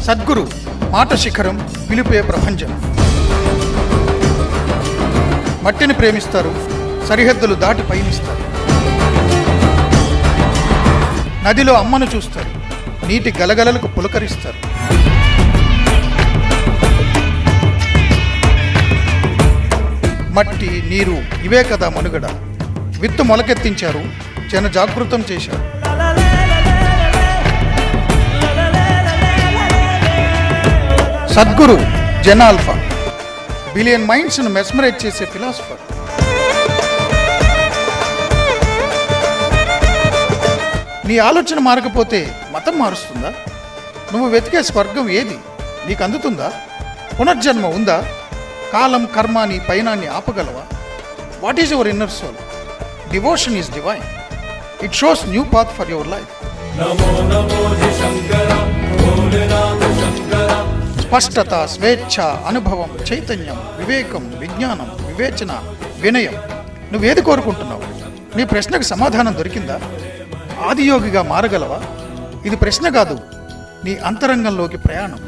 సద్గురు మాట శిఖరం, పిలుపే ప్రపంచం. మట్టిని ప్రేమిస్తారు, సరిహద్దులు దాటి పయనిస్తారు. నదిలో అమ్మను చూస్తారు, నీటి గలగలలకు పులకరిస్తారు. మట్టి, నీరు ఇవే కదా మనుగడ. విత్తు మొలకెత్తించారు, జన జాగృతం చేశారు. సద్గురు జనాల్ఫా, బిలియన్ మైండ్స్ను మెస్మరైజ్ చేసే ఫిలాసఫర్. నీ ఆలోచన మారకపోతే మతం మారుస్తుందా? నువ్వు వెతికే స్వర్గం ఏది? నీకు అందుతుందా? పునర్జన్మ ఉందా? కాలం, కర్మ నీ పయనాన్ని ఆపగలవా? What is your inner soul? Devotion is divine. It shows new path for your life. స్పష్టత, స్వేచ్ఛ, అనుభవం, చైతన్యం, వివేకం, విజ్ఞానం, వివేచన, వినయం. నువ్వేది కోరుకుంటున్నావు? నీ ప్రశ్నకు సమాధానం దొరికిందా? ఆదియోగిగా మారగలవా? ఇది ప్రశ్న కాదు, నీ అంతరంగంలోకి ప్రయాణం.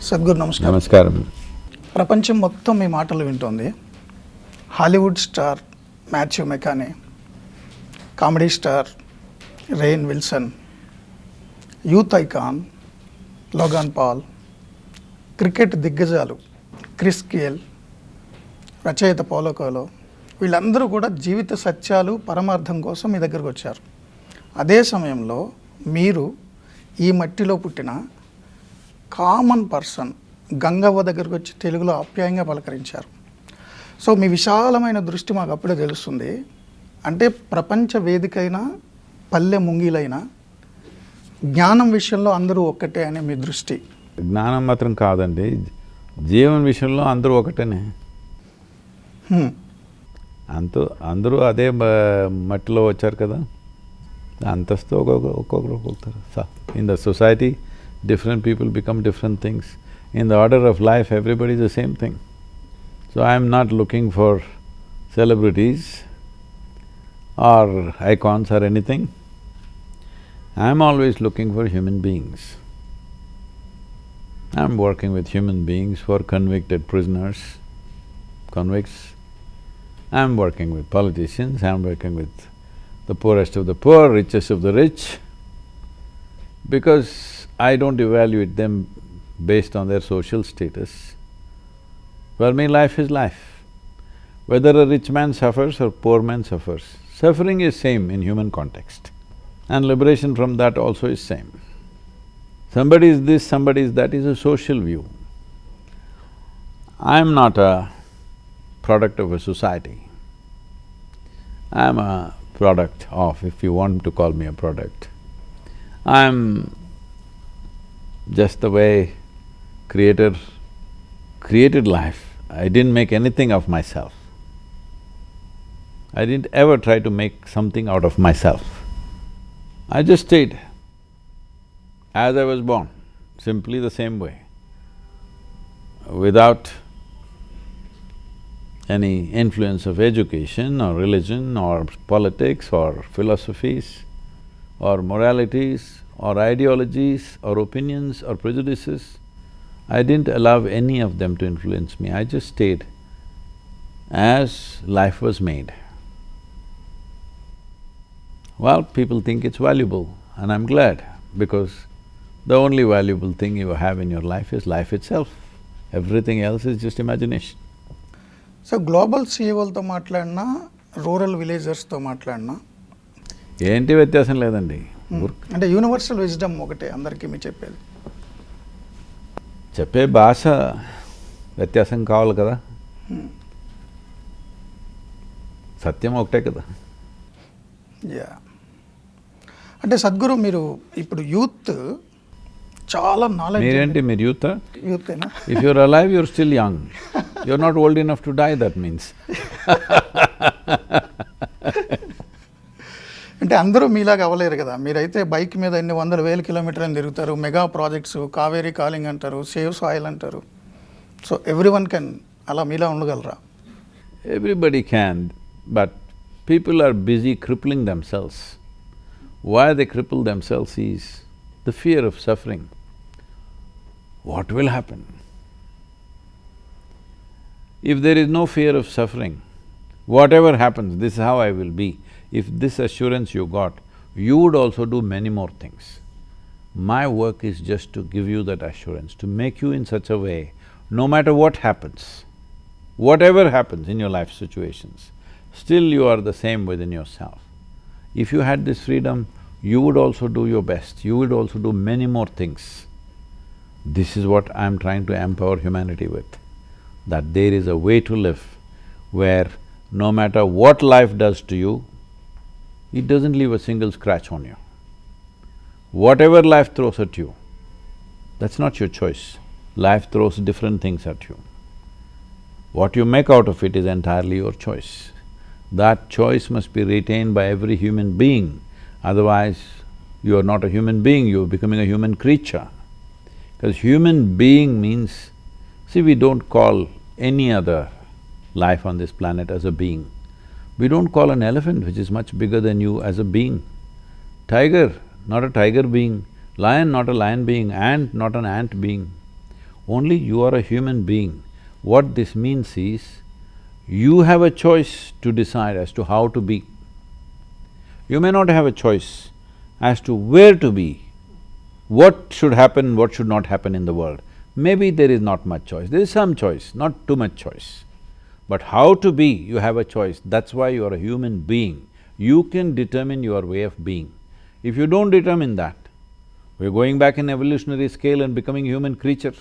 సద్గురు నమస్కారం. నమస్కారం. ప్రపంచం మొత్తం మీ మాటలు వింటోంది. Hollywood star Matthew McConaughey, comedy star Rain Wilson, youth icon Logan Paul, cricket దిగ్గజాలు క్రిస్ గేల్, రచయిత పౌలో కోయెల్హో, వీళ్ళందరూ కూడా జీవిత సత్యాలు, పరమార్థం కోసం మీ దగ్గరకు వచ్చారు. అదే సమయంలో మీరు ఈ మట్టిలో పుట్టిన కామన్ పర్సన్ గంగవ్వ దగ్గరకు వచ్చి తెలుగులో ఆప్యాయంగా పలకరించారు. సో మీ విశాలమైన దృష్టి మాకు అప్పుడే తెలుస్తుంది. అంటే ప్రపంచ వేదికైనా, పల్లె ముంగిలైనా జ్ఞానం విషయంలో అందరూ ఒక్కటే అనే మీ దృష్టి. జ్ఞానం మాత్రం కాదండి, జీవన విషయంలో అందరూ ఒకటేనే. అందరూ అదే మట్టిలో వచ్చారు కదా, అంతస్తు ఒక్కొక్కరు. In the society different people become different things. In the order of life, everybody is the same thing. So I am not looking for celebrities or icons or anything. I am always looking for human beings. I am working with human beings who are convicted prisoners, convicts. I am working with politicians, I am working with the poorest of the poor, richest of the rich, because I don't evaluate them based on their social status. For me, life is life. Whether a rich man suffers or poor man suffers, suffering is same in human context, and liberation from that also is same. Somebody is this, somebody is that is a social view. I am not a product of a society. I am a product of, if you want to call me a product, I am just the way Creator created life. I didn't make anything of myself. I didn't ever try to make something out of myself. I just stayed as I was born, simply the same way, without any influence of education or religion or politics or philosophies or moralities or ideologies or opinions or prejudices. I didn't allow any of them to influence me, I just stayed as life was made. Well, people think it's valuable, and I'm glad, because the only valuable thing you have in your life is life itself. Everything else is just imagination. So global సీఈఓలతో మాట్లాడినా, rural విలేజర్స్తో మాట్లాడినా ఏంటి వ్యత్యాసం లేదండి. అంటే universal wisdom ఒకటే అందరికీ మీరు చెప్పేది. చెప్పే భాష వ్యత్యాసం కావాలి కదా, సత్యం ఒకటే కదా. యా, అంటే సద్గురు మీరు ఇప్పుడు యూత్ చాలా నాలెడ్జ్. మీరేంటి, మీరు యూత్? యూతేనా? If you're alive you're still young, you're not old enough to die, that means. అంటే అందరూ మీలాగా అవ్వలేరు కదా. మీరైతే బైక్ మీద ఎన్ని వందల వేల కిలోమీటర్లు తిరుగుతారు, మెగా ప్రాజెక్ట్స్, కావేరీ కాలింగ్ అంటారు, సేవ్ సాయిల్ అంటారు. సో ఎవ్రీ వన్ కెన్ అలా మీలా ఉండగలరా? Everybody can. But people are busy crippling themselves. Why they cripple themselves is the fear of suffering. What will happen? If there is no fear of suffering, whatever happens, this is how I will be. If this assurance you got, you would also do many more things. My work is just to give you that assurance, to make you in such a way, no matter what happens, whatever happens in your life situations, still you are the same within yourself. If you had this freedom, you would also do your best, you would also do many more things. This is what I'm trying to empower humanity with, that there is a way to live where no matter what life does to you, it doesn't leave a single scratch on you. Whatever life throws at you, that's not your choice. Life throws different things at you. What you make out of it is entirely your choice. That choice must be retained by every human being, otherwise you are not a human being, you are becoming a human creature. Because human being means… see, we don't call any other life on this planet as a being. We don't call an elephant, which is much bigger than you, as a being. Tiger, not a tiger being. Lion, not a lion being. Ant, not an ant being. Only you are a human being. What this means is, you have a choice to decide as to how to be. You may not have a choice as to where to be, what should happen, what should not happen in the world. Maybe there is not much choice, there is some choice, not too much choice. But how to be, you have a choice, that's why you are a human being. You can determine your way of being. If you don't determine that, we're going back in evolutionary scale and becoming human creature.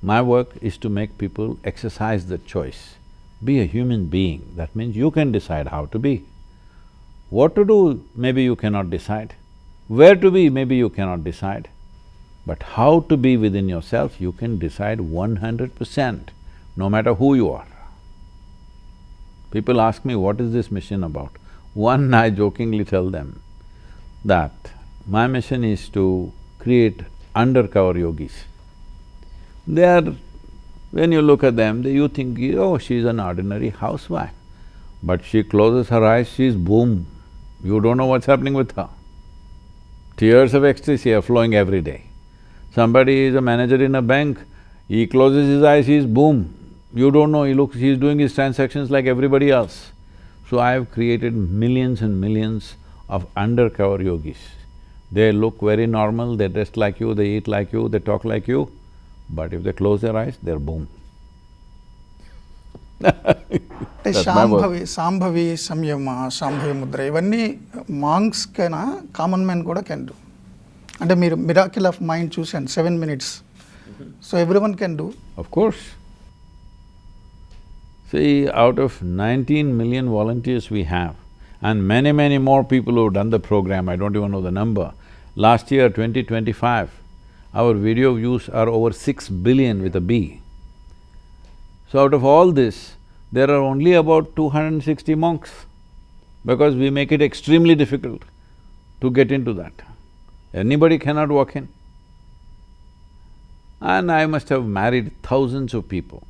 My work is to make people exercise that choice. Be a human being, that means you can decide how to be. What to do, maybe you cannot decide. Where to be, maybe you cannot decide. But how to be within yourself, you can decide 100%, no matter who you are. People ask me, what is this mission about? One, I jokingly tell them that my mission is to create undercover yogis. They are… when you look at them, you think, oh, she's an ordinary housewife. But she closes her eyes, she's boom. You don't know what's happening with her. Tears of ecstasy are flowing every day. Somebody is a manager in a bank, he closes his eyes, he's boom. You don't know, he's doing his transactions like everybody else. So I have created millions and millions of undercover yogis. They look very normal, they dress like you, they eat like you, they talk like you, but if they close their eyes, they're boom. అంటే సాంభవి సంయమ సాంభవి ముద్ర ఇవన్నీ monks కైనా common man కూడా can do. అంటే మీరు miracle of mind చూసాను 7 minutes. So everyone can do. Of course. See, out of 19 million volunteers we have, and many, many more people who have done the program, I don't even know the number. Last year, 2025, our video views are over 6 billion with a B. So out of all this, there are only about 260 monks, because we make it extremely difficult to get into that. Anybody cannot walk in. And I must have married thousands of people.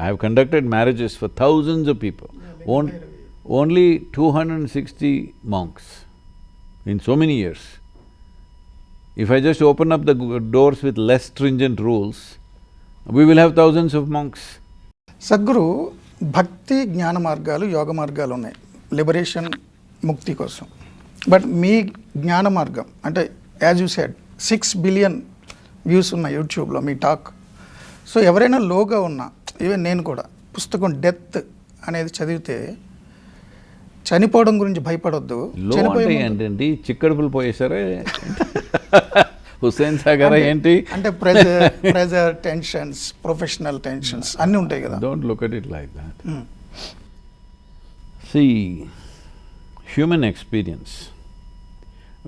I have conducted marriages for thousands of people. Only 260 monks in so many years. If I just open up the doors with less stringent rules, we will have thousands of monks. Sadhguru, భక్తి జ్ఞాన మార్గాలు యోగ మార్గాలు ఉన్నాయి liberation ముక్తి కోసం. But మీ జ్ఞాన మార్గం అంటే as you said 6 billion views ఉన్నాయి యూట్యూబ్లో మీ టాక్. సో ఎవరైనా లోగా ఉన్నా, ఈవెన్ నేను కూడా పుస్తకం డెత్ అనేది చదివితే చనిపోవడం గురించి భయపడొద్దు. ఏంటండి చిక్కడుపులు పోయేసారే హుస్సేన్ సాగర్ ఏంటి అంటే ప్రెజర్ టెన్షన్స్, ప్రొఫెషనల్ టెన్షన్స్ అన్నీ ఉంటాయి కదా. Don't look at it like that. See, human experience,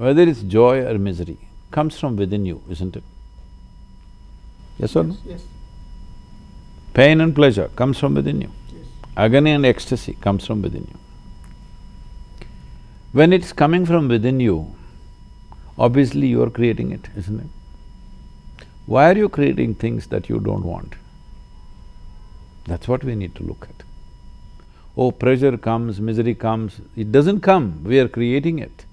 whether it's joy or misery, comes from within you, isn't it? Yes or no? Yes. Pain and pleasure comes from within you. Yes. Agony and ecstasy comes from within you. When it's coming from within you, obviously you are creating it, isn't it? Why are you creating things that you don't want? That's what we need to look at. oh, pressure comes, misery comes. It doesn't come, we are creating it.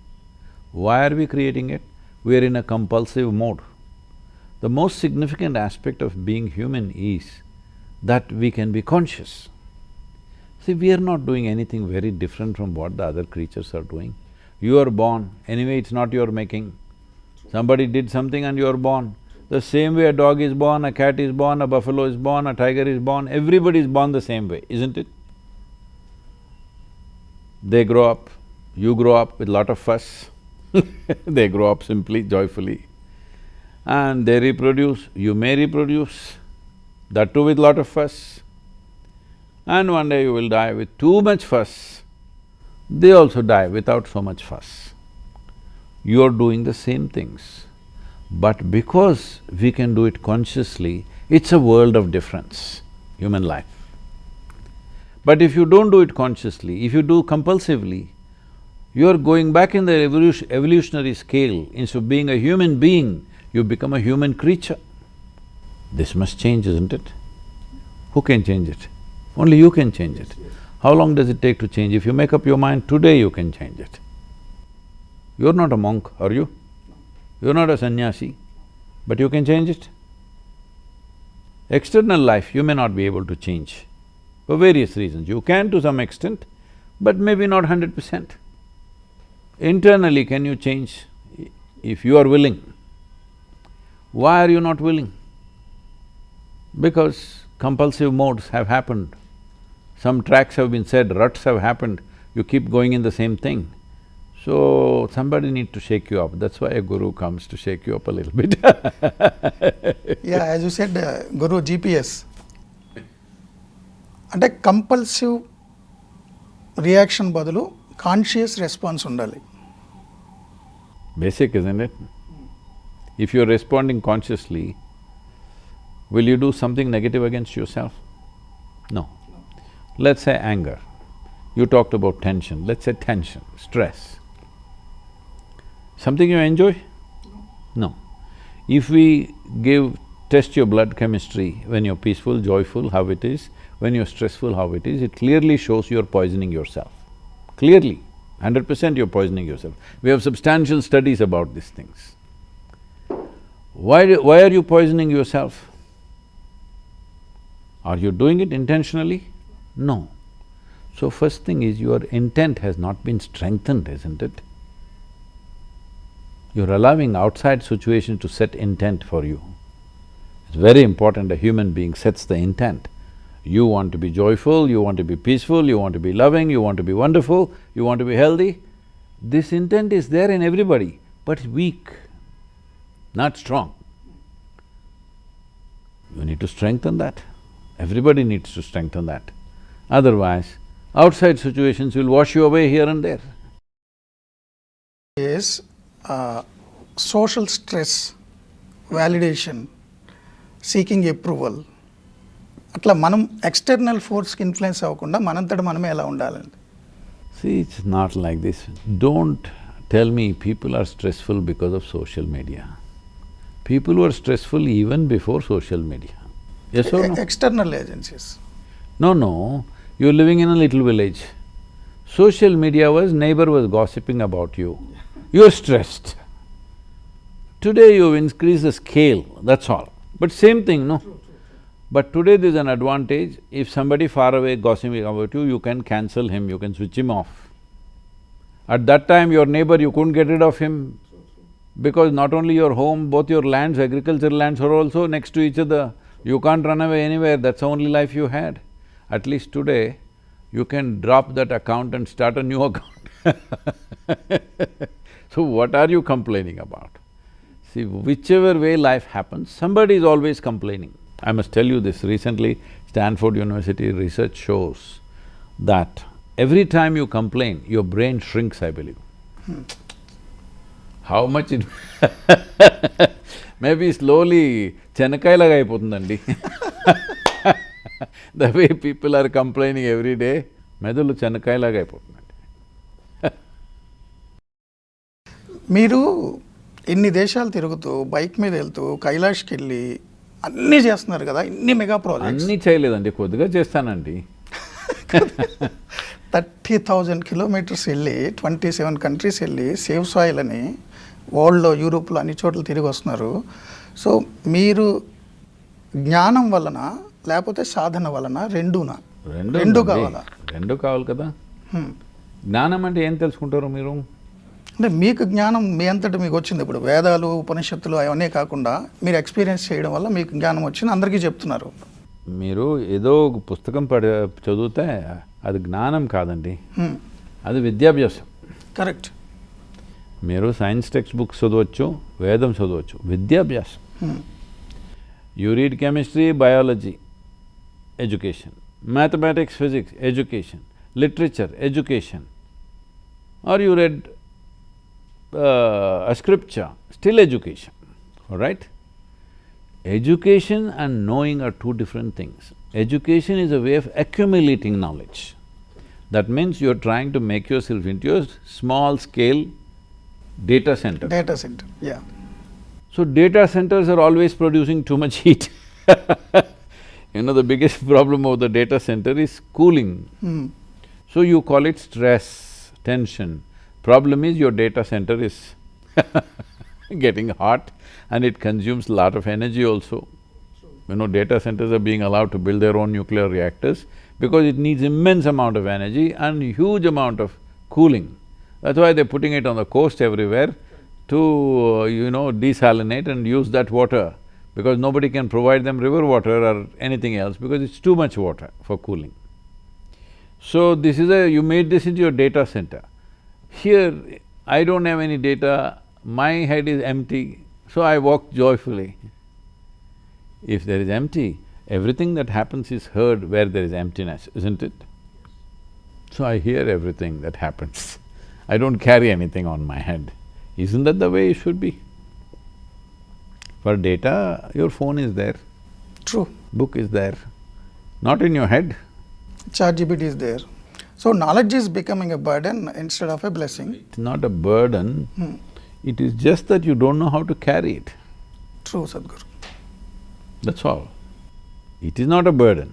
Why are we creating it? We are in a compulsive mode. The most significant aspect of being human is that we can be conscious. See, we are not doing anything very different from what the other creatures are doing. You are born, anyway it's not your making. Somebody did something and you are born. The same way a dog is born, a cat is born, a buffalo is born, a tiger is born, everybody is born the same way, isn't it? They grow up, you grow up with lot of fuss they grow up simply, joyfully. And they reproduce, you may reproduce, that too with lot of fuss. And one day you will die with too much fuss. They also die without so much fuss. You are doing the same things. But because we can do it consciously, it's a world of difference, human life. But if you don't do it consciously, if you do compulsively, you are going back in the evolutionary scale. Instead of being a human being, you become a human creature. This must change, isn't it? Who can change it? Only you can change it. How long does it take to change? If you make up your mind today, you can change it. You're not a monk, are you? You're not a sannyasi, but you can change it. External life you may not be able to change for various reasons. You can to some extent, but maybe not 100%. Internally, can you change if you are willing? Why are you not willing? Because compulsive modes have happened. Some tracks have been said, ruts have happened, you keep going in the same thing. So, somebody need to shake you up, that's why a guru comes to shake you up a little bit Yeah, as you said, Guru GPS. అంటే compulsive reaction బదులు conscious response ఉండాలి. Basic, isn't it? If you're responding consciously, will you do something negative against yourself? No. Let's say anger. You talked about tension, let's say tension, stress. Something you enjoy? No. If we test your blood chemistry, when you're peaceful, joyful, how it is, when you're stressful, how it is, it clearly shows you're poisoning yourself. Clearly, 100% you're poisoning yourself. We have substantial studies about these things. Why are you poisoning yourself? Are you doing it intentionally? No. So first thing is your intent has not been strengthened, isn't it? You're allowing outside situation to set intent for you. It's very important a human being sets the intent. You want to be joyful, you want to be peaceful, you want to be loving, you want to be wonderful, you want to be healthy. This intent is there in everybody, but weak, not strong. You need to strengthen that. Everybody needs to strengthen that. Otherwise, outside situations will wash you away here and there. Yes, social stress, validation, seeking approval, అట్లా మనం external ఫోర్స్కి influence అవ్వకుండా మనంతట మనమే ఎలా ఉండాలండి? See, it's not like this. Don't tell me people are stressful because of social media. People were stressful even before social media. Yes or no? External agencies. No, you're living in a little village. Social media neighbor was gossiping about you. You're stressed. Today you've increased the scale, that's all. But same thing, no? But today there's an advantage, if somebody far away gossiping about you, you can cancel him, you can switch him off. At that time, your neighbor, you couldn't get rid of him, because not only your home, both your lands, agricultural lands are also next to each other. You can't run away anywhere, that's the only life you had. At least today, you can drop that account and start a new account So what are you complaining about? See, whichever way life happens, somebody is always complaining. I must tell you this, recently Stanford University research shows that every time you complain, your brain shrinks, I believe. How much it maybe slowly chenakai laga ayipotundandi The way people are complaining every day, medulu chenakai laga ayipotundandi. మీరు ఇన్ని దేశాలు తిరుగుతూ bike మీద వెళ్తూ కైలాష్కి వెళ్ళి అన్నీ చేస్తున్నారు కదా, ఇన్ని మెగా ప్రాజెక్ట్స్. అన్నీ చేయలేదండి, కొద్దిగా చేస్తానండి. 30,000 కిలోమీటర్స్ వెళ్ళి 27 కంట్రీస్ వెళ్ళి సేవ్ సాయిల్ అని వరల్డ్లో యూరోప్లో అన్ని చోట్ల తిరిగి వస్తున్నారు. సో మీరు జ్ఞానం వలన లేకపోతే సాధన వలన రెండూనా? రెండు కావాలా? రెండు కావాలి కదా. జ్ఞానం అంటే ఏం తెలుసుకుంటారు మీరు? అంటే మీకు జ్ఞానం మీ అంతటి మీకు వచ్చింది. ఇప్పుడు వేదాలు ఉపనిషత్తులు అవన్నీ కాకుండా మీరు ఎక్స్పీరియన్స్ చేయడం వల్ల మీకు జ్ఞానం వచ్చింది, అందరికీ చెప్తున్నారు. మీరు ఏదో ఒక పుస్తకం చదివితే అది జ్ఞానం కాదండి, అది విద్యాభ్యాసం. కరెక్ట్. మీరు సైన్స్ టెక్స్ట్ బుక్స్ చదవచ్చు, వేదం చదవచ్చు, విద్యాభ్యాసం. You read chemistry, biology, education, mathematics, physics, education, literature, education, or you read a scripture, still education, all right? Education and knowing are two different things. Education is a way of accumulating knowledge. That means you're trying to make yourself into a small scale data center. Data center, yeah. So data centers are always producing too much heat. You know, the biggest problem of the data center is cooling. So you call it stress, tension. Problem is your data center is getting hot and it consumes a lot of energy also. You know, data centers are being allowed to build their own nuclear reactors because it needs immense amount of energy and huge amount of cooling. That's why they're putting it on the coast everywhere to, desalinate and use that water, because nobody can provide them river water or anything else because it's too much water for cooling. So this is you made this into your data center. Here, I don't have any data, my head is empty, so I walk joyfully. If there is empty, everything that happens is heard where there is emptiness, isn't it? So I hear everything that happens. I don't carry anything on my head. Isn't that the way it should be? For data, your phone is there. True. Book is there, not in your head. ChatGPT is there. So knowledge is becoming a burden instead of a blessing. It's not a burden, it is just that you don't know how to carry it. True, Sadhguru. That's all. It is not a burden.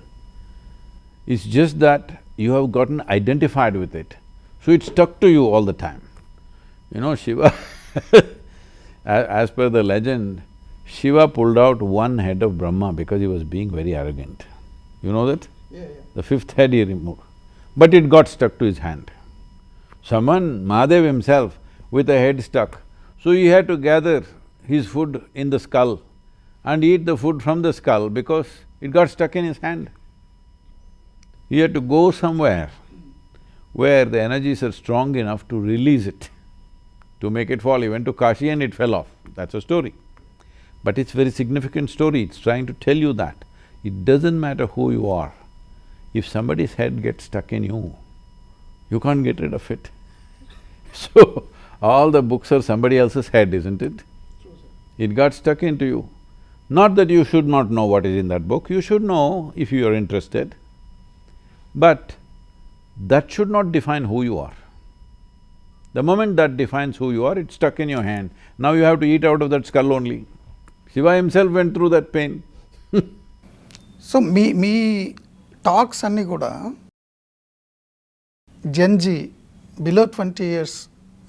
It's just that you have gotten identified with it, so it's stuck to you all the time. You know, Shiva as per the legend, Shiva pulled out one head of Brahma because he was being very arrogant. You know that? Yeah. The fifth head he removed, but it got stuck to his hand. Someone, Mahadev himself, with a head stuck, so he had to gather his food in the skull and eat the food from the skull because it got stuck in his hand. He had to go somewhere where the energies are strong enough to release it, to make it fall. He went to Kashi and it fell off, that's a story. But it's a very significant story, it's trying to tell you that it doesn't matter who you are. If somebody's head gets stuck in you, you can't get rid of it. So, all the books are somebody else's head, isn't it? True, sir. It got stuck into you. Not that you should not know what is in that book, you should know if you are interested, but that should not define who you are. The moment that defines who you are, it's stuck in your hand. Now you have to eat out of that skull only. Shiva himself went through that pain. So me talks అన్నీ కూడా Gen Z below 20 years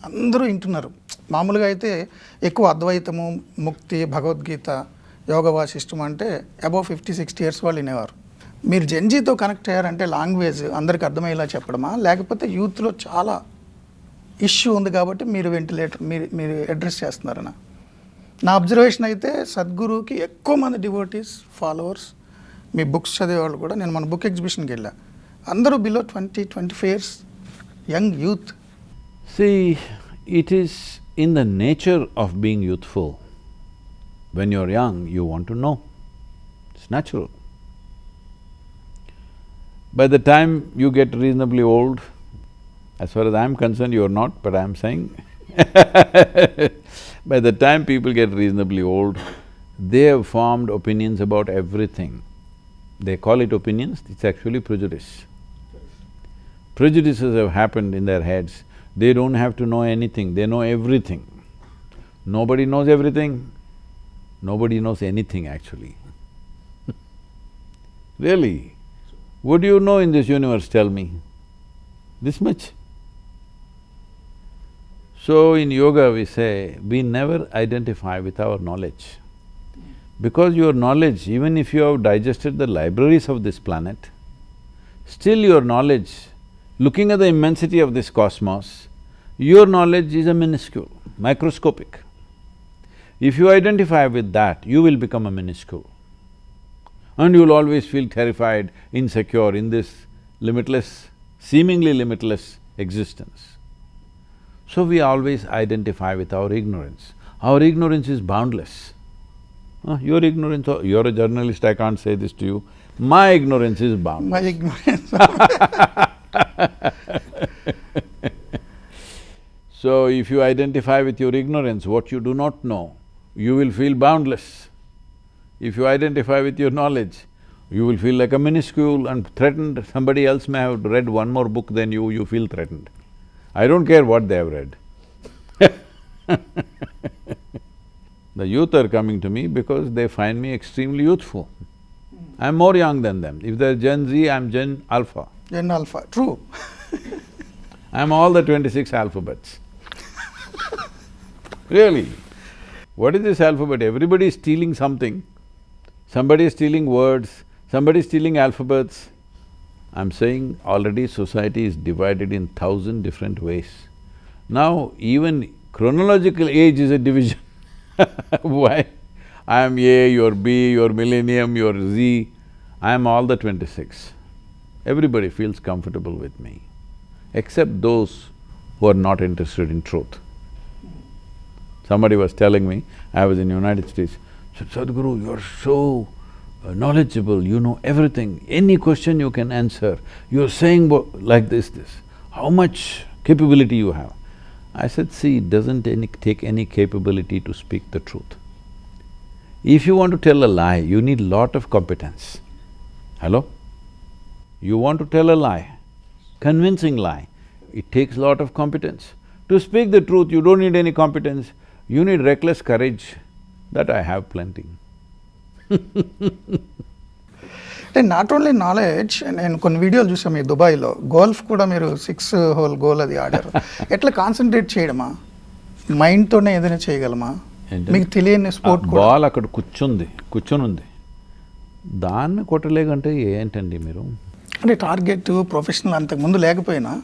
అందరూ వింటున్నారు. మామూలుగా అయితే ఎక్కువ అద్వైతము, ముక్తి, భగవద్గీత, యోగ వాసిష్టం అంటే above 50-60 years వాళ్ళు వినేవారు. మీరు జెన్జీతో కనెక్ట్ అయ్యారంటే లాంగ్వేజ్ అందరికి అర్థమయ్యేలా చెప్పడమా, లేకపోతే యూత్లో చాలా ఇష్యూ ఉంది కాబట్టి మీరు మీరు అడ్రస్ చేస్తున్నారనా? నా అబ్జర్వేషన్ అయితే సద్గురుకి ఎక్కువ మంది డివోటీస్, ఫాలోవర్స్, మీ బుక్స్ చదివేవాళ్ళు కూడా, నేను మన బుక్ ఎగ్జిబిషన్కి వెళ్ళా, అందరూ below 20-25 years young youth. See, it is in the nature of being youthful. When you're young, you want to know. It's natural. By the time you get reasonably old, as far as I'm concerned, you're not, but I'm saying by the time people get reasonably old, they have formed opinions about everything. They call it opinions, it's actually prejudice. Prejudices have happened in their heads, they don't have to know anything, they know everything. Nobody knows everything, nobody knows anything actually. Really, What do you know in this universe, tell me? This much. So in yoga we say, we never identify with our knowledge. Because your knowledge, even if you have digested the libraries of this planet, still your knowledge, looking at the immensity of this cosmos, your knowledge is a minuscule, microscopic. If you identify with that, you will become a minuscule. And you'll always feel terrified, insecure in this limitless, seemingly limitless existence. So we always identify with our ignorance. Our ignorance is boundless. Your ignorance, you're a journalist, I can't say this to you. My ignorance is boundless. My ignorance. So if you identify with your ignorance, what you do not know, you will feel boundless. If you identify with your knowledge, you will feel like a minuscule and threatened. Somebody else may have read one more book than you feel threatened. I don't care what they have read. The youth are coming to me because they find me extremely youthful. I'm more young than them. If they're Gen Z, I'm Gen Alpha. Gen Alpha, true. I'm all the 26 alphabets. Really. What is this alphabet? Everybody is stealing something. Somebody is stealing words, somebody is stealing alphabets. I'm saying already society is divided in 1,000 different ways. Now even chronological age is a division. Why? I am A, you're B, you're millennium, you're Z. I am all the 26. Everybody feels comfortable with me, except those who are not interested in truth. Somebody was telling me, I was in United States, said, Sadhguru, you're so knowledgeable, you know everything, any question you can answer, you're saying like this. How much capability you have? I said, see, it doesn't take any capability to speak the truth. If you want to tell a lie, you need lot of competence. Hello? You want to tell a lie, convincing lie, it takes lot of competence. To speak the truth, you don't need any competence, you need reckless courage. That I have plenty. Not only knowledge, నేను కొన్ని వీడియోలు చూసాను మీ దుబాయ్లో, golf కూడా మీరు 6 whole goal అది ఆడారు. ఎట్లా కాన్సన్ట్రేట్ చేయడమా, మైండ్తోనే ఏదైనా చేయగలమా? మీకు తెలియని స్పోర్ట్ బాల్ అక్కడ కూర్చొనుంది, దాన్ని కొట్టలేకంటే ఏంటండి మీరు? అంటే టార్గెట్ ప్రొఫెషనల్ అంతకుముందు లేకపోయినా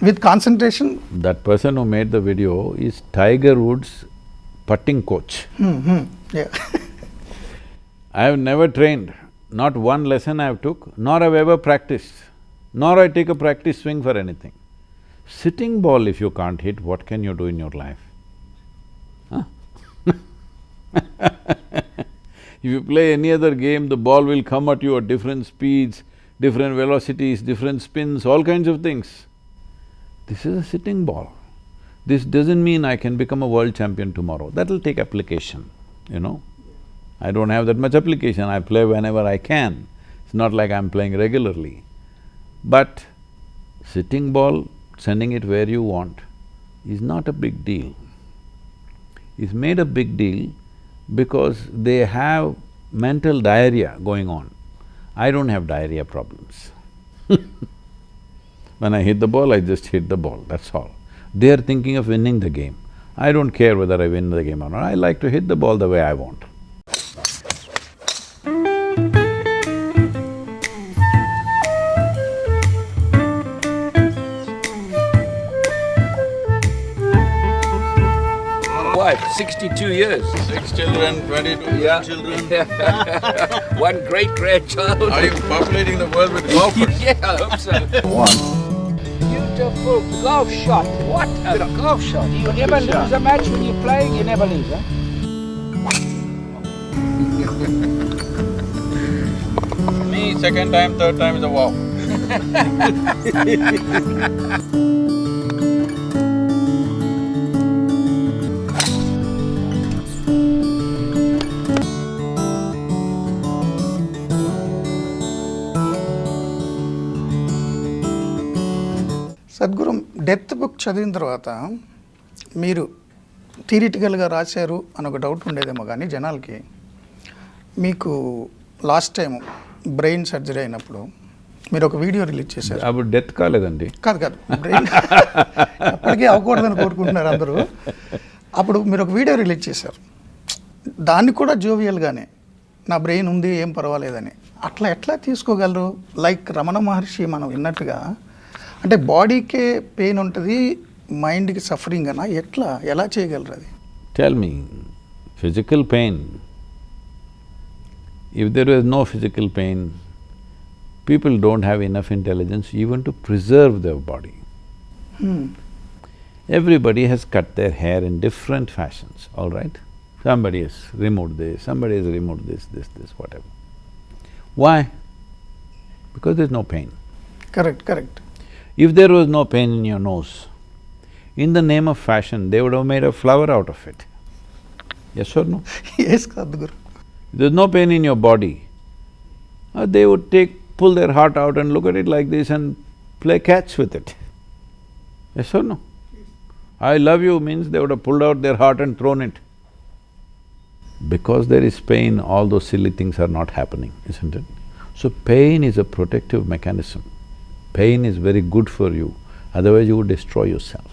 with concentration. That person who made the video is tiger Woods putting coach. Yeah. I have never trained, not one lesson I have took, nor have ever practiced, nor I take a practice swing for anything. Sitting ball if you can't hit, what can you do in your life? Huh? If you play any other game, the ball will come at you at different speeds, different velocities, different spins, all kinds of things. This is a sitting ball. This doesn't mean I can become a world champion tomorrow, that'll take application, you know. I don't have that much application, I play whenever I can. It's not like I'm playing regularly. But sitting ball, sending it where you want, is not a big deal. It's made a big deal because they have mental diarrhea going on. I don't have diarrhea problems. When I hit the ball, I just hit the ball, that's all. They are thinking of winning the game. I don't care whether I win the game or not, I like to hit the ball the way I want. Wife, 62 years. 6 children, 22 children. One great-grandchild. Are you populating the world with golfers? Yeah, I hope so. Beautiful golf shot. What a golf shot. You never lose a match when you play, you never lose, huh? Me, second time, third time is a wow. Sadhguru death book చదివిన తర్వాత మీరు థియరిటికల్గా రాశారు అని ఒక doubt ఉండేదేమో, కానీ జనాలకి మీకు లాస్ట్ టైం బ్రెయిన్ సర్జరీ అయినప్పుడు మీరు ఒక వీడియో రిలీజ్ చేశారు. అప్పుడు డెత్ కాలేదండి. కాదు బ్రెయిన్ అప్పటికే అవ్వకూడదని కోరుకుంటున్నారు అందరూ. అప్పుడు మీరు ఒక వీడియో రిలీజ్ చేశారు, దాన్ని కూడా జోవియల్గానే నా బ్రెయిన్ ఉంది ఏం పర్వాలేదని. అట్లా ఎట్లా తీసుకోగలరు? లైక్ రమణ మహర్షి మనం విన్నట్టుగా అంటే బాడీకే పెయిన్ ఉంటుంది, మైండ్కి సఫరింగ్ అనా, ఎలా చేయగలరు అది? Tell me, physical pain, if there is no physical pain, people don't have enough intelligence even to preserve their body. Everybody has cut their hair in different fashions, all right? Somebody has removed this, somebody has removed this, whatever. Why? Because there's no pain. Correct. If there was no pain in your nose, in the name of fashion, they would have made a flower out of it. Yes or no? Yes, Sadguru. If there's no pain in your body, they would pull their heart out and look at it like this and play catch with it. Yes or no? I love you means they would have pulled out their heart and thrown it. Because there is pain, all those silly things are not happening, isn't it? So pain is a protective mechanism. Pain is very good for you, otherwise you would destroy yourself.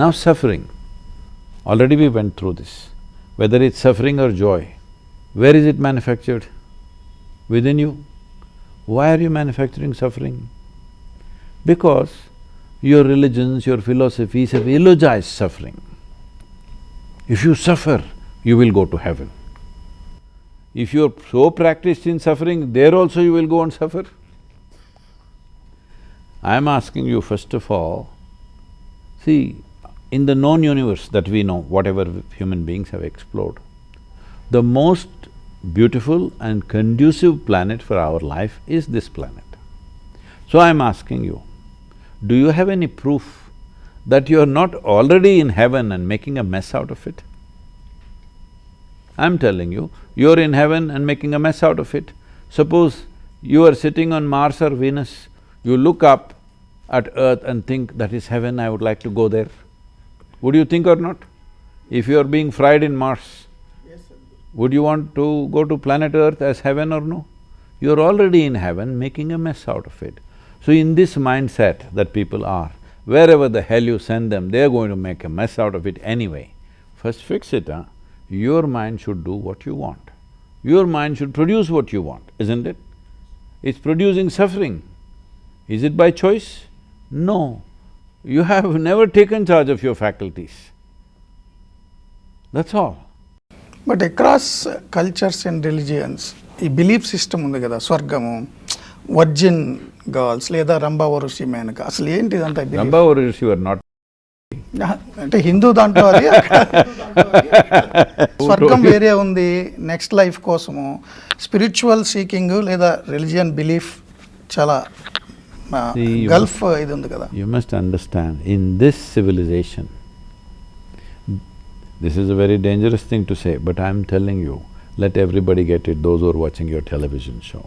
Now suffering, already we went through this. Whether it's suffering or joy, where is it manufactured? Within you. Why are you manufacturing suffering? Because your religions, your philosophies have eulogized suffering. If you suffer, you will go to heaven. If you're so practiced in suffering, there also you will go and suffer. I'm asking you first of all, see, in the known universe that we know, whatever human beings have explored, the most beautiful and conducive planet for our life is this planet. So I'm asking you, do you have any proof that you are not already in heaven and making a mess out of it? I'm telling you, you're in heaven and making a mess out of it. Suppose you are sitting on Mars or Venus, you look up at Earth and think, that is heaven, I would like to go there. Would you think or not? If you are being fried in Mars, would you want to go to planet Earth as heaven or no? You're already in heaven making a mess out of it. So in this mindset that people are, wherever the hell you send them, they're going to make a mess out of it anyway. First fix it, huh? Your mind should do what you want. Your mind should produce what you want, isn't it? It's producing suffering. Is it by choice? No. You have never taken charge of your faculties. That's all. But across cultures and religions ఈ belief system ఉంది కదా, స్వర్గము, virgin girls లేదా రంభావరుషి మేనక, అసలు ఏంటి ఇదంతా? రంభావరుషి were not… అంటే హిందూ దాంట్లో అది స్వర్గం వేరే ఉంది, నెక్స్ట్ లైఫ్ కోసము స్పిరిచువల్ సీకింగ్ లేదా రిలీజియన్ బిలీఫ్ చాలా గల్ఫ్ ఇది ఉంది కదా. You must understand, in this civilization, this is a very dangerous thing to say, but I'm telling you, let everybody get it, those who are watching your television show.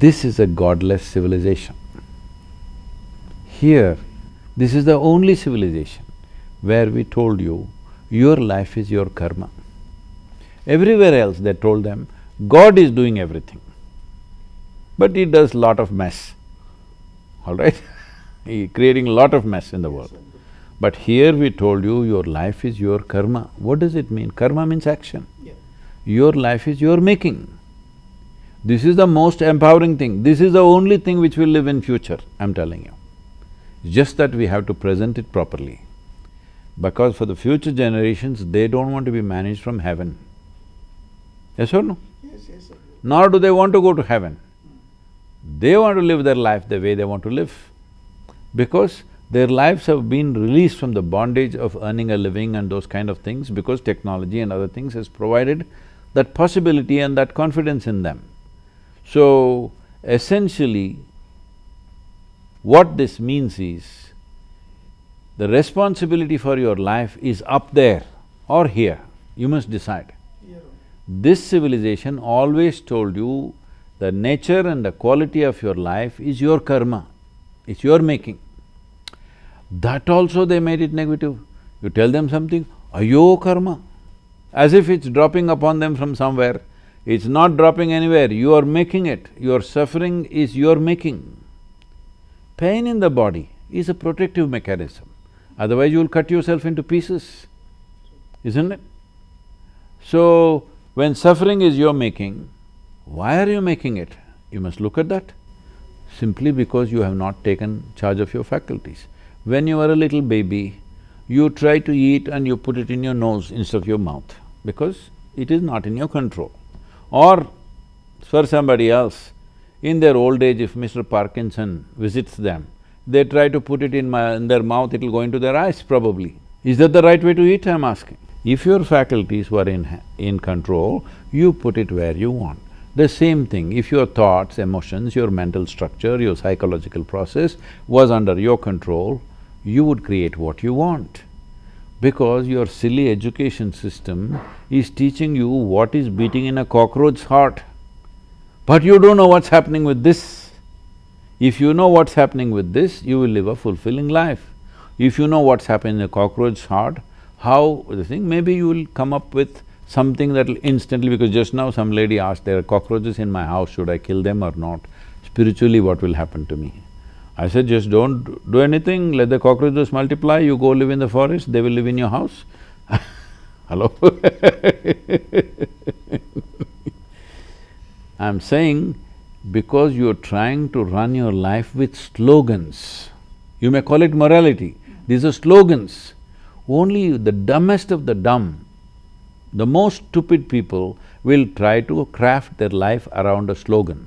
This is a godless civilization. Here, this is the only civilization where we told you, your life is your karma. Everywhere else they told them, God is doing everything, but he does lot of mess, all right? He creating lot of mess in the world. But here we told you, your life is your karma. What does it mean? Karma means action. Your life is your making. This is the most empowering thing. This is the only thing which will live in future, I'm telling you. Just that we have to present it properly. Because for the future generations, they don't want to be managed from heaven. Yes or no? Yes. Nor do they want to go to heaven. They want to live their life the way they want to live. Because their lives have been released from the bondage of earning a living and those kind of things, because technology and other things has provided that possibility and that confidence in them. So, essentially, what this means is, the responsibility for your life is up there or here, you must decide. This civilization always told you, the nature and the quality of your life is your karma, it's your making. That also they made it negative. You tell them something, ayo karma, as if it's dropping upon them from somewhere. It's not dropping anywhere, you are making it. Your suffering is your making. Pain in the body is a protective mechanism, otherwise you'll cut yourself into pieces, isn't it? So, when suffering is your making, why are you making it? You must look at that. Simply because you have not taken charge of your faculties. When you are a little baby, you try to eat and you put it in your nose instead of your mouth, because it is not in your control. Or for somebody else, in their old age, if Mr. Parkinson visits them, they try to put it in their mouth, it'll go into their eyes probably. Is that the right way to eat, I'm asking? If your faculties were in control, you put it where you want. The same thing, if your thoughts, emotions, your mental structure, your psychological process was under your control, you would create what you want. Because your silly education system is teaching you what is beating in a cockroach's heart. But you don't know what's happening with this. If you know what's happening with this, you will live a fulfilling life. If you know what's happening in a cockroach's heart, how the thing, maybe you will come up with something that'll instantly… because just now some lady asked, there are cockroaches in my house, should I kill them or not? Spiritually, what will happen to me? I said, just don't do anything, let the cockroaches multiply, you go live in the forest, they will live in your house. Hello? I'm saying, because you're trying to run your life with slogans, you may call it morality, these are slogans. Only the dumbest of the dumb, the most stupid people will try to craft their life around a slogan.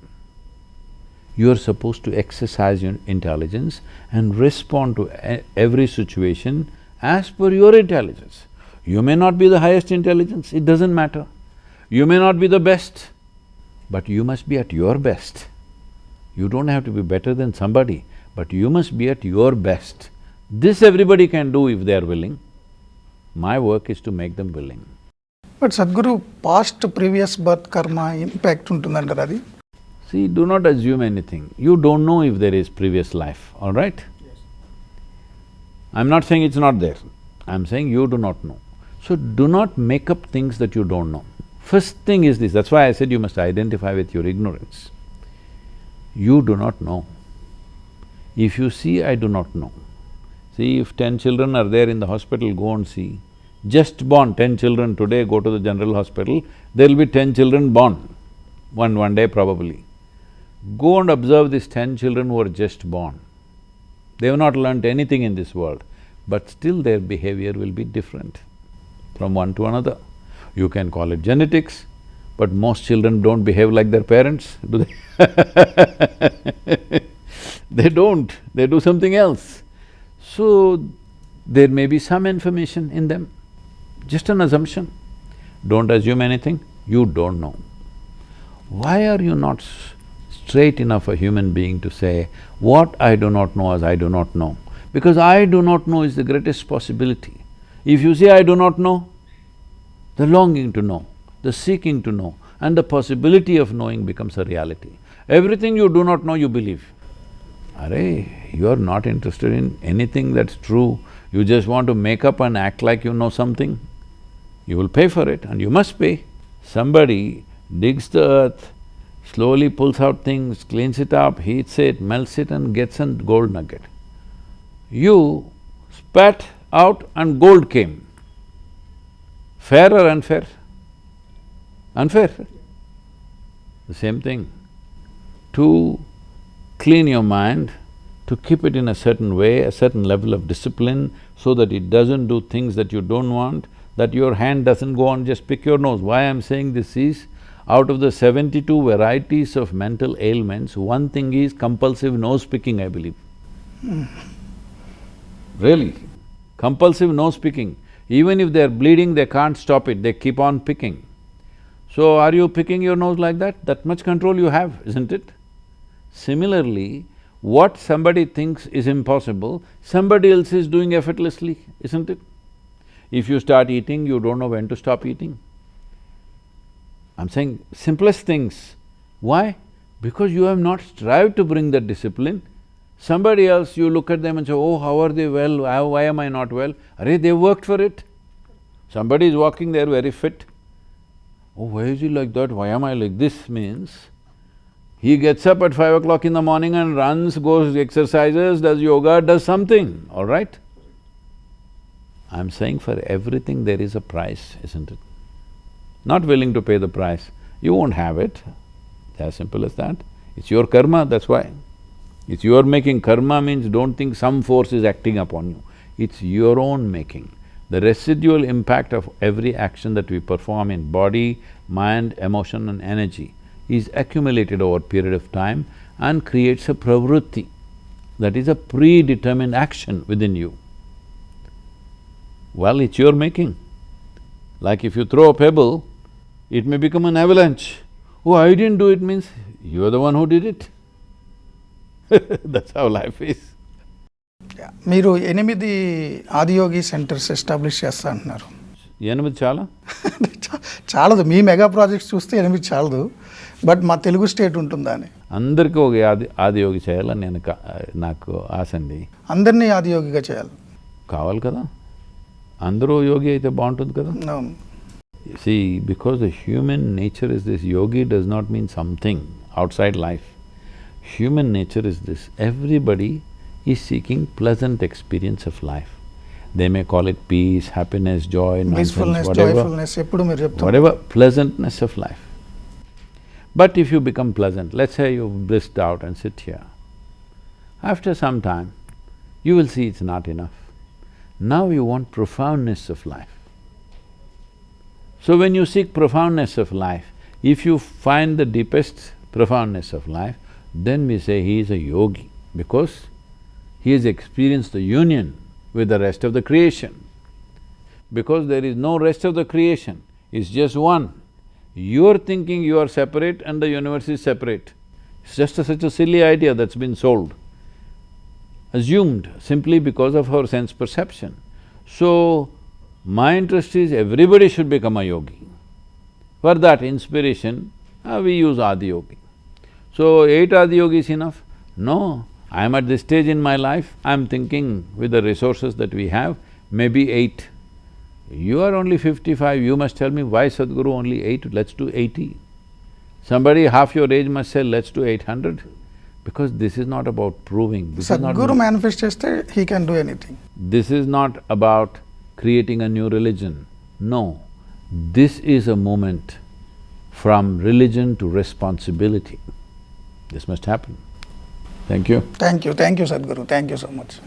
You are supposed to exercise your intelligence and respond to every situation as per your intelligence. You may not be the highest intelligence, it doesn't matter. You may not be the best, but you must be at your best. You don't have to be better than somebody, but you must be at your best. This everybody can do if they are willing. My work is to make them willing. But Sadhguru, past previous birth karma impact untundanటారు అది? See, do not assume anything. You don't know if there is previous life, all right? Yes. I'm not saying it's not there. I'm saying you do not know. So do not make up things that you don't know. First thing is this, that's why I said you must identify with your ignorance. You do not know. If you see, I do not know. See, if 10 children are there in the hospital, go and see. Just born 10 children today, go to the general hospital, there'll be 10 children born, one day probably. Go and observe these 10 children who are just born. They have not learnt anything in this world, but still their behavior will be different from one to another. You can call it genetics, but most children don't behave like their parents, do they? They don't, they do something else. So, there may be some information in them, just an assumption. Don't assume anything, you don't know. Why are you not straight enough a human being to say, what I do not know as I do not know? Because I do not know is the greatest possibility. If you say I do not know, the longing to know, the seeking to know, and the possibility of knowing becomes a reality. Everything you do not know, you believe. Arey, you are not interested in anything that's true, you just want to make up and act like you know something, you will pay for it and you must pay. Somebody digs the earth, slowly pulls out things, cleans it up, heats it, melts it and gets a gold nugget. You spat out and gold came. Fair or unfair? Unfair. The same thing. To clean your mind, to keep it in a certain way, a certain level of discipline, so that it doesn't do things that you don't want, that your hand doesn't go on just pick your nose. Why I'm saying this is, out of the 72 varieties of mental ailments, one thing is compulsive nose picking, I believe. Really, compulsive nose picking. Even if they're bleeding, they can't stop it, they keep on picking. So are you picking your nose like that? That much control you have, isn't it? Similarly, what somebody thinks is impossible, somebody else is doing effortlessly, isn't it? If you start eating, you don't know when to stop eating. I'm saying simplest things. Why? Because you have not strived to bring that discipline. Somebody else, you look at them and say, oh, how are they well, why am I not well? Arey, they worked for it. Somebody is walking there very fit. Oh, why is he like that? Why am I like this? Means he gets up at 5 o'clock in the morning and runs, goes, exercises, does yoga, does something, all right? I'm saying for everything there is a price, isn't it? Not willing to pay the price, you won't have it. It's as simple as that. It's your karma, that's why. It's your making. Karma means don't think some force is acting upon you. It's your own making. The residual impact of every action that we perform in body, mind, emotion and energy is accumulated over a period of time and creates a pravrutti. That is a predetermined action within you. Well, it's your making. Like if you throw a pebble, it may become an avalanche. Oh, I didn't do it means you're the one who did it. That's how life is. మీరు 8 Adiyogi centres establish చేస్తా అంటున్నారు. 8 చాలా? చాలదు, మీ mega projects చూస్తే 8 చాలదు, but మా Telugu state ఉంటుందా అని. అందరికీ ఒక ఆదియోగి చేయాలని నాకు ఆశ అండి. అందరినీ ఆదియోగిగా చేయాలి. కావాలి కదా, అందరూ యోగి అయితే బాగుంటుంది కదా. See, because the human nature is this, yogi does not mean something outside life. Human nature is this, everybody is seeking pleasant experience of life. They may call it peace, happiness, joy, nonsense, whatever pleasantness of life. But if you become pleasant, let's say you've blissed out and sit here, after some time, you will see it's not enough. Now you want profoundness of life. So when you seek profoundness of life, if you find the deepest profoundness of life, then we say he is a yogi, because he has experienced the union with the rest of the creation. Because there is no rest of the creation, it's just one. You're thinking you are separate and the universe is separate. It's just such a silly idea that's been sold, assumed simply because of our sense perception. So, my interest is everybody should become a yogi. For that inspiration, we use Adiyogi. So, 8 Adiyogi is enough? No, I am at this stage in my life, I am thinking with the resources that we have, maybe 8. You are only 55, you must tell me why Sadguru only 8, let's do 80. Somebody half your age must say, let's do 800. Because this is not about proving, this Sadguru manifest cheste, he can do anything. This is not about creating a new religion. No, this is a moment from religion to responsibility. This must happen. Thank you. Thank you, Sadhguru, thank you so much.